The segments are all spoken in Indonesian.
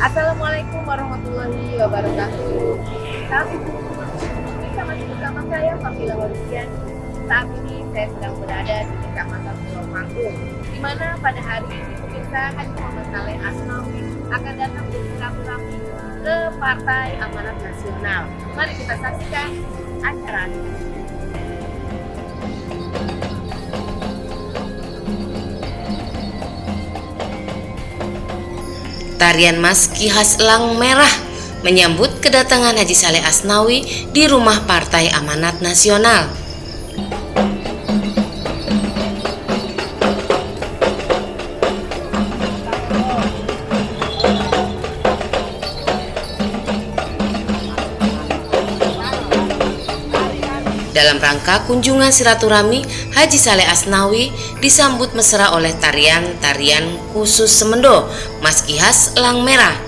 Assalamualaikum warahmatullahi wabarakatuh. Saat itu, bisa masih bersama saya Fafila Walusian. Saat ini saya sedang berada di Kecamatan Pulau Panggung, di mana pada hari ini pemirsa Haji Muhammad Saleh Asnawi akan datang bersilaturahmi ke Partai Amanat Nasional. Mari kita saksikan acara ini. Tarian Maski khas Elang Merah menyambut kedatangan Haji Saleh Asnawi di rumah Partai Amanat Nasional. Dalam rangka kunjungan silaturahmi, Haji Saleh Asnawi disambut mesra oleh tarian-tarian khusus Semendo, Maski khas Elang Merah.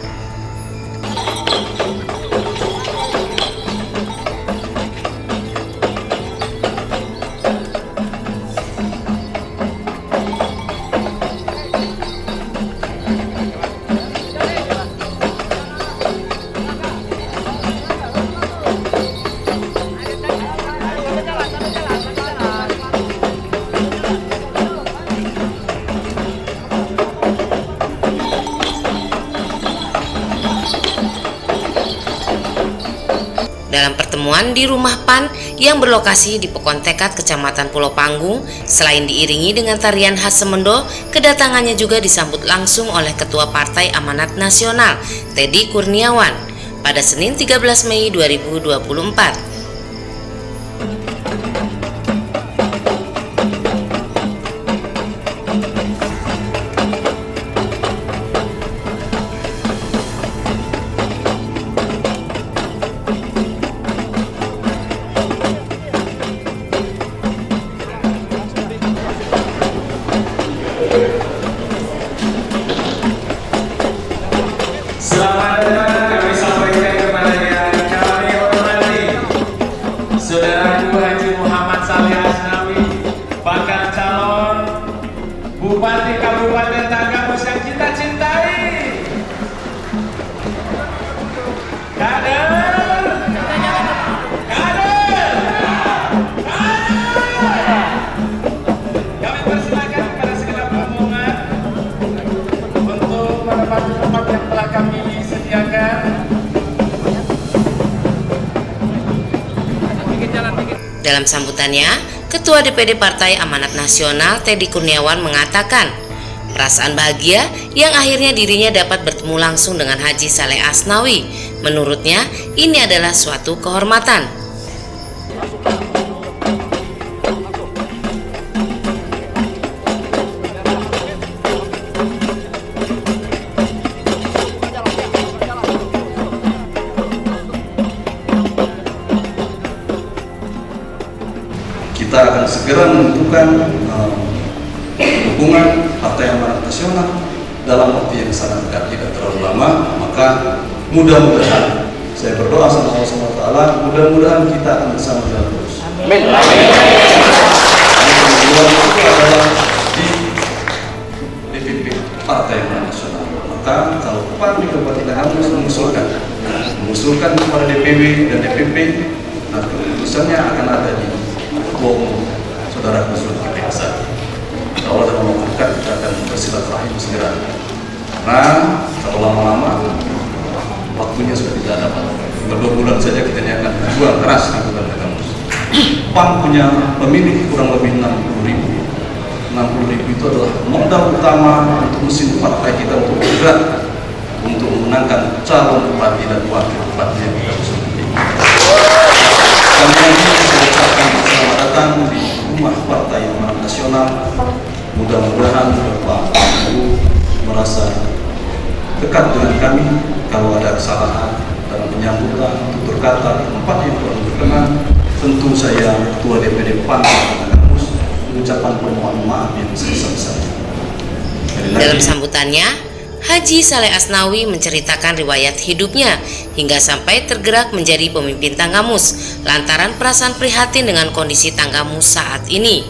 Dalam pertemuan di rumah PAN yang berlokasi di Pokon Tekad, Kecamatan Pulau Panggung, selain diiringi dengan tarian khas Semendo, kedatangannya juga disambut langsung oleh Ketua Partai Amanat Nasional, Teddy Kurniawan, pada Senin 13 Mei 2024. Selamat datang kami sampaikan kepada yang kami hormati Saudaraku Haji Muhammad Saleh Asnawi, bakal calon Bupati Kabupaten Tanggamus yang kita cintai. Kader, kader, kader. Kami persilakan kepada segenap rombongan untuk menempati tempat yang telah kami sediakan. Dalam sambutannya, Ketua DPD Partai Amanat Nasional Teddy Kurniawan mengatakan perasaan bahagia yang akhirnya dirinya dapat bertemu langsung dengan Haji Saleh Asnawi. Menurutnya, ini adalah suatu kehormatan. Kita akan segera menentukan dukungan Partai Amanat Nasional dalam waktu yang sangat dekat, tidak terlalu lama. Maka mudah-mudahan, saya berdoa sama Allah SWT, mudah-mudahan kita akan bersama jalan terus. Amin. Yang kedua itu adalah di DPP Partai Amanat Nasional. Maka kalau PAN di Kabupaten Tanggamus mengusulkan kepada DPW dan DPP, nah keputusannya akan ada di Saudara Zulkifli Hasan. Allah dan memampukan, kita akan bersilaturahim segera. Nah, kalau lama-lama waktunya sudah tidak dapat. 2 bulan saja kita akan berjuang keras di Kabupaten Tanggamus. PAN punya pemilih kurang lebih 60.000. 60.000 itu adalah modal utama untuk mesin partai kita untuk bergerak untuk memenangkan calon bupati dan wakil bupati yang kita usung. Kami saya ucapkan selamat datang di rumah Partai Amanat Nasional. Mudah-mudahan Bapak Ibu merasa dekat dengan kami. Kalau ada kesalahan dalam penyambutan, tutur kata, tempat yang kurang berkenan, tentu saya Ketua DPD PAN Tanggamus mengucapkan permohonan maaf yang sebesar-besarnya. Dalam sambutannya, Haji Saleh Asnawi menceritakan riwayat hidupnya hingga sampai tergerak menjadi pemimpin Tanggamus lantaran perasaan prihatin dengan kondisi Tanggamus saat ini.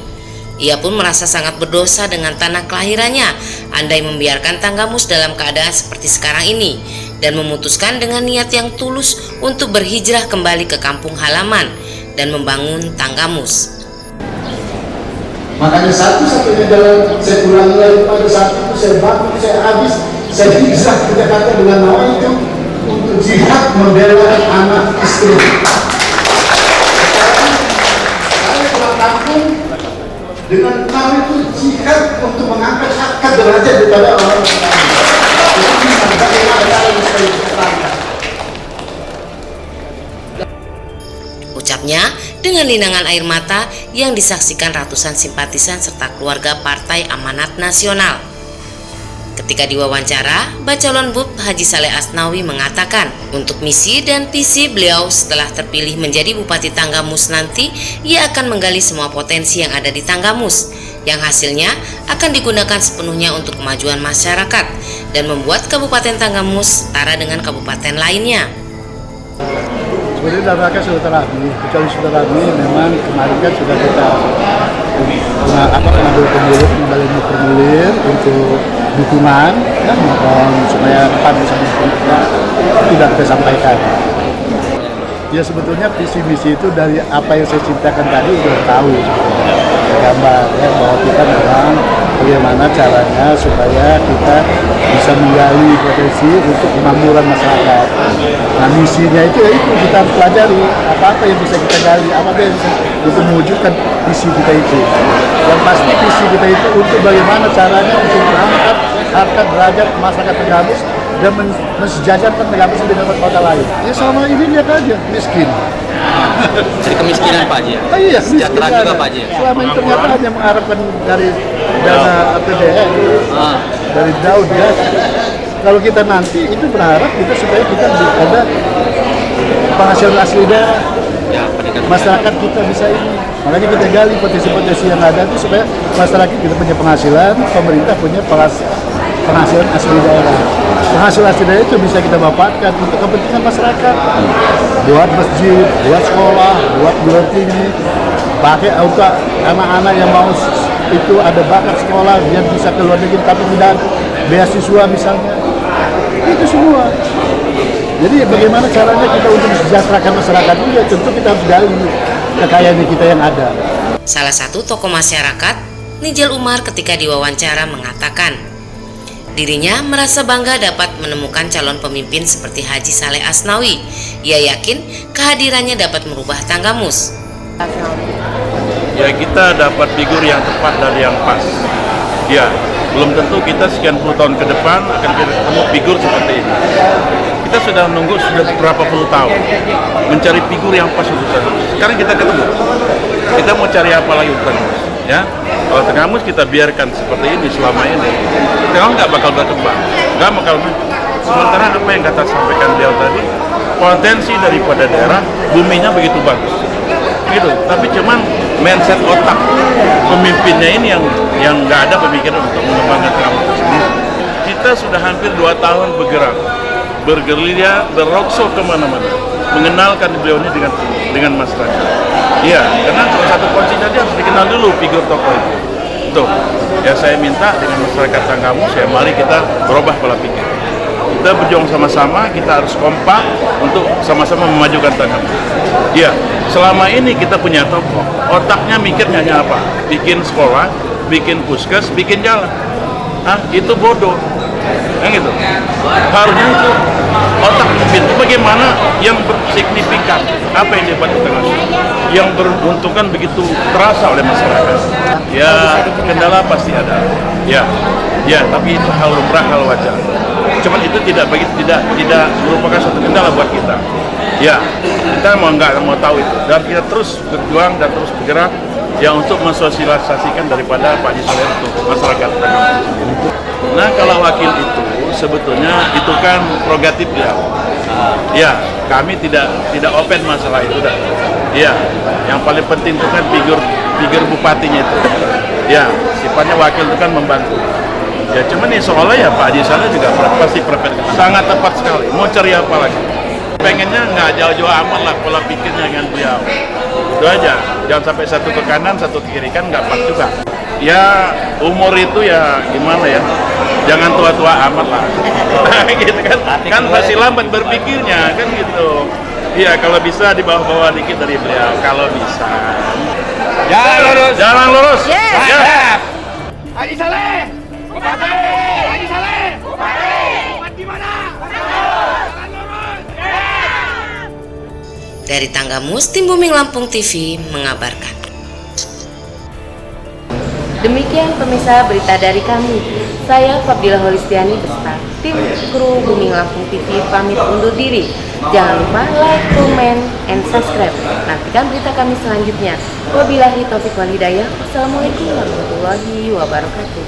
Ia pun merasa sangat berdosa dengan tanah kelahirannya andai membiarkan Tanggamus dalam keadaan seperti sekarang ini. dan memutuskan dengan niat yang tulus untuk berhijrah kembali ke kampung halaman dan membangun Tanggamus. Makanya satu-satunya jalan saya ulangi lagi, pada saat itu saya bangun, saya habis, saya hijrah ke Jakarta dengan nama itu untuk jihad membela anak istri. Saya pulang kampung dengan nama itu jihad untuk mengangkat harkat derajat daripada orang lain. Ucapnya dengan linangan air mata yang disaksikan ratusan simpatisan serta keluarga Partai Amanat Nasional. Ketika diwawancara, Bacalon BUP Haji Saleh Asnawi mengatakan untuk misi dan visi beliau setelah terpilih menjadi Bupati Tanggamus nanti, ia akan menggali semua potensi yang ada di Tanggamus, yang hasilnya akan digunakan sepenuhnya untuk kemajuan masyarakat dan membuat Kabupaten Tanggamus setara dengan kabupaten lainnya. Sebenarnya dalam rangka silaturahmi, kecuali silaturahmi memang kemarin kan sudah kita mengambil formulir untuk dukungan, ya, mohon supaya PAN bisa mendukungnya, tidak kita sampaikan. Ya sebetulnya visi misi itu dari apa yang saya ceritakan tadi udah tahu, gambar ya, bahwa kita memang bagaimana caranya supaya kita bisa menggali potensi untuk kemakmuran masyarakat. Nah misinya itu ya itu kita pelajari apa-apa yang bisa kita gali, apa yang bisa untuk mewujudkan visi kita itu. Yang pasti visi kita itu untuk bagaimana caranya untuk mengangkat harkat derajat masyarakat Tanggamus dan mensejajarkan Tanggamus dengan kota lain. Ya selama ini lihat aja miskin. Jadi kemiskinan Pak Haji ya? Iya, sejahtera juga Pak Haji ya? Selama ini ternyata hanya mengharapkan dari dana APBN, dari Daud ya. Kalau kita nanti itu berharap kita supaya kita ada penghasilan asli daerah, Ya, masyarakat kita bisa ini. Makanya kita gali potensi-potensi yang ada itu supaya masyarakat kita punya penghasilan, pemerintah punya penghasilan asli daerah. Penghasilan asli daerah itu bisa kita manfaatkan untuk kepentingan masyarakat, buat masjid, buat sekolah, buat perguruan tinggi, pakai untuk anak-anak yang mau itu ada bakat sekolah yang bisa ke luar negeri tapi tidak beasiswa misalnya, itu semua. Jadi bagaimana caranya kita untuk mensejahterakan masyarakat ini, ya tentu kita harus gali kekayaan kita yang ada. Salah satu tokoh masyarakat, Nijal Umar, ketika diwawancara mengatakan dirinya merasa bangga dapat menemukan calon pemimpin seperti Haji Saleh Asnawi. Ia yakin kehadirannya dapat merubah Tanggamus. Ya kita dapat figur yang tepat dan yang pas. Ya, belum tentu kita sekian puluh tahun ke depan akan ketemu figur seperti ini. Kita sudah menunggu sudah berapa puluh tahun mencari figur yang pas untuk Tanggamus. Sekarang kita ketemu. Kita mau cari apa lagi untuk Tanggamus? Ya, kalau Tanggamus kita biarkan seperti ini selama ini, Tanggamus nggak bakal berkembang, nggak bakal maju. Sementara apa yang kata sampaikan beliau tadi, potensi daripada daerah, buminya begitu bagus, gitu. Tapi cuman mindset otak pemimpinnya ini yang nggak ada pemikiran untuk mengembangkan Tanggamus sendiri. Kita sudah hampir 2 tahun bergerak, bergerilya, berroadshow kemana-mana, mengenalkan beliau ini dengan masyarakat. Iya, karena salah satu kuncinya dia harus dikenal dulu figur tokoh itu. Tuh, ya saya minta dengan masyarakat Tanggamus, ya mari kita berubah pola pikir. Kita berjuang sama-sama, kita harus kompak untuk sama-sama memajukan Tanggamus. Iya, selama ini kita punya tokoh, otaknya mikirnya hanya apa? Bikin sekolah, bikin puskes, bikin jalan. Itu bodoh. Yang gitu. Harusnya itu otak pemimpin itu bagaimana yang signifikan, apa yang dapat Tanggamus, yang beruntungkan begitu terasa oleh masyarakat. Ya kendala pasti ada. Ya, tapi itu hal lumrah, hal wajar. Cuman itu tidak merupakan suatu kendala buat kita. Ya, kita nggak mau tahu itu, dan kita terus berjuang dan terus bergerak ya untuk mensosialisasikan daripada Pak Haji Saleh untuk masyarakat Tanggamus sendiri. Nah, kalau wakil itu sebetulnya itu kan prerogatif dia. Ya, kami tidak open masalah itu dah. Ya, yang paling penting itu kan figur bupatinya itu. Ya, sifatnya wakil itu kan membantu. Ya, cuman nih seolah ya Pak Haji Saleh juga pasti perfect, sangat tepat sekali. Mau cari apa lagi? Pengennya nggak jauh-jauh amat lah pola pikirnya dengan beliau. Itu aja, jangan sampai satu ke kanan, satu ke kiri, kan nggak pas juga. Ya umur itu ya gimana ya, jangan tua-tua amat lah. Gitu kan masih lambat berpikirnya kan gitu. Iya, kalau bisa di bawah-bawah dikit dari beliau, kalau bisa. Jalan lurus. Jalan lurus. Yes. Ya. Haji Saleh! Bupati! Haji Saleh! Bupati! Bupati gimana? Jalan lurus! Dari Tanggamus, Tim Booming Lampung TV mengabarkan. Demikian pemirsa berita dari kami. Saya Fadila Holistiani beserta tim kru Booming Lampung TV pamit undur diri. Jangan lupa like, comment, and subscribe. Nantikan berita kami selanjutnya. Wabillahi taufiq wal hidayah. Wassalamualaikum warahmatullahi wabarakatuh.